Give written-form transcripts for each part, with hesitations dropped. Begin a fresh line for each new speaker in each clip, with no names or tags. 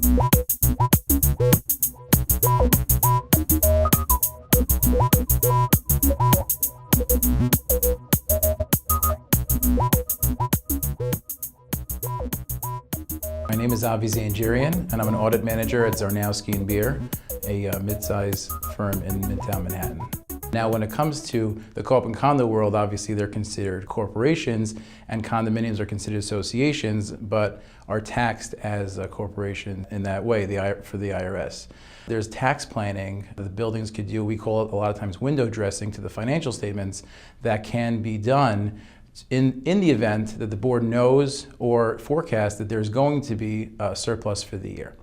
My name is Avi Zangirian, and I'm an audit manager at Zarnowski & Beer, a mid-size firm in Midtown Manhattan. Now, when it comes to the co-op and condo world, obviously they're considered corporations, and condominiums are considered associations, but are taxed as a corporation in that way for the IRS. There's tax planning that the buildings could do. We call it a lot of times window dressing to the financial statements that can be done in the event that the board knows or forecasts that there's going to be a surplus for the year.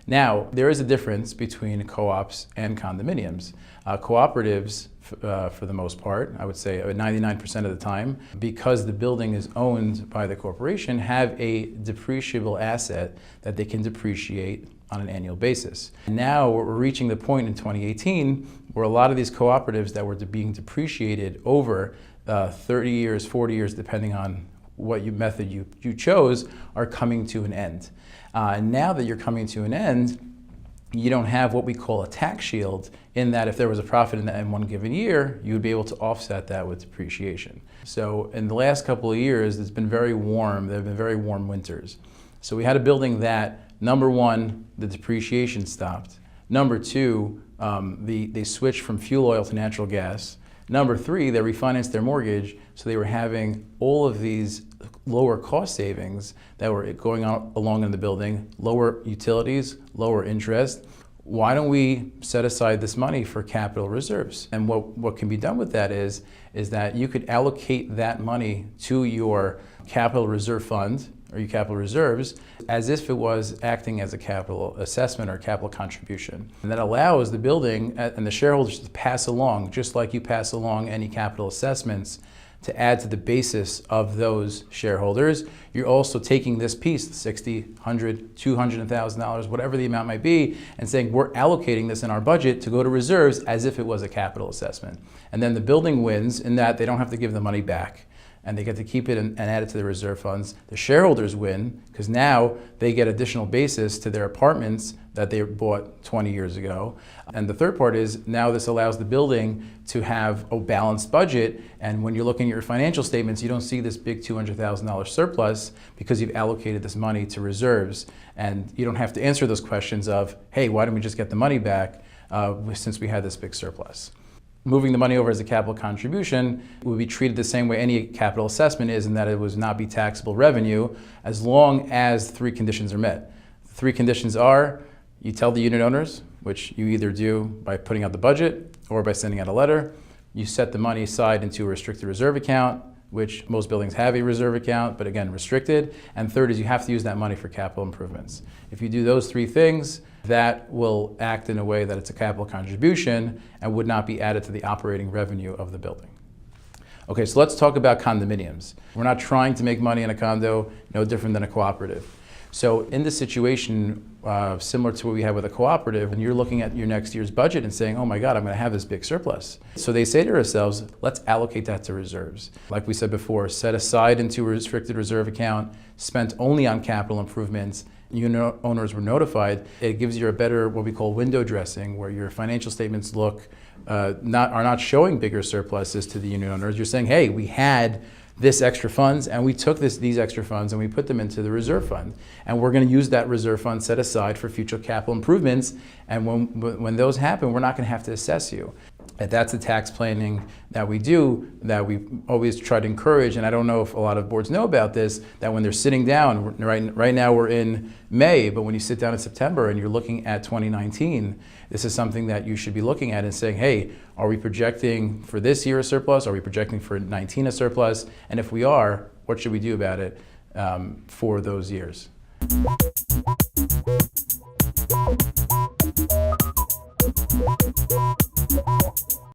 Now, there is a difference between co-ops and condominiums. Cooperatives, for the most part, I would say 99% of the time, because the building is owned by the corporation, have a depreciable asset that they can depreciate on an annual basis. Now we're reaching the point in 2018 where a lot of these cooperatives that were being depreciated over 30 years, 40 years, depending on what method you chose, are coming to an end. Now that you're coming to an end, you don't have what we call a tax shield, in that if there was a profit in one given year, you would be able to offset that with depreciation. So in the last couple of years, it's been very warm. There have been very warm winters. So we had a building that, number one, the depreciation stopped. Number two, they switched from fuel oil to natural gas. Number three, they refinanced their mortgage, so they were having all of these lower cost savings that were going on along in the building, lower utilities, lower interest. Why don't we set aside this money for capital reserves? And what can be done with that is that you could allocate that money to your capital reserve fund or your capital reserves as if it was acting as a capital assessment or capital contribution. And that allows the building and the shareholders to pass along, just like you pass along any capital assessments, to add to the basis of those shareholders. You're also taking this piece, $60, $100, $200, $1,000, whatever the amount might be, and saying we're allocating this in our budget to go to reserves as if it was a capital assessment. And then the building wins in that they don't have to give the money back, and they get to keep it and add it to the reserve funds. The shareholders win because now they get additional basis to their apartments that they bought 20 years ago. And the third part is now this allows the building to have a balanced budget, and when you're looking at your financial statements, you don't see this big $200,000 surplus because you've allocated this money to reserves, and you don't have to answer those questions of, hey, why don't we just get the money back since we had this big surplus. Moving the money over as a capital contribution would be treated the same way any capital assessment is, in that it would not be taxable revenue as long as three conditions are met. The three conditions are, you tell the unit owners, which you either do by putting out the budget or by sending out a letter. You set the money aside into a restricted reserve account, which most buildings have a reserve account, but again, restricted. And third is you have to use that money for capital improvements. If you do those three things, that will act in a way that it's a capital contribution and would not be added to the operating revenue of the building. Okay, so let's talk about condominiums. We're not trying to make money in a condo, no different than a cooperative. So in this situation, similar to what we have with a cooperative, and you're looking at your next year's budget and saying, oh my God, I'm gonna have this big surplus. So they say to ourselves, let's allocate that to reserves. Like we said before, set aside into a restricted reserve account, spent only on capital improvements. Unit owners were notified. It gives you a better, what we call window dressing, where your financial statements look, are not showing bigger surpluses to the unit owners. You're saying, hey, we had this extra funds, and we took these extra funds and we put them into the reserve fund, and we're going to use that reserve fund set aside for future capital improvements, and when those happen, we're not going to have to assess you. And that's the tax planning that we do, that we always try to encourage. And I don't know if a lot of boards know about this, that when they're sitting down, right now we're in May, but when you sit down in September and you're looking at 2019, this is something that you should be looking at and saying, hey, are we projecting for this year a surplus? Are we projecting for 19 a surplus? And if we are, what should we do about it for those years?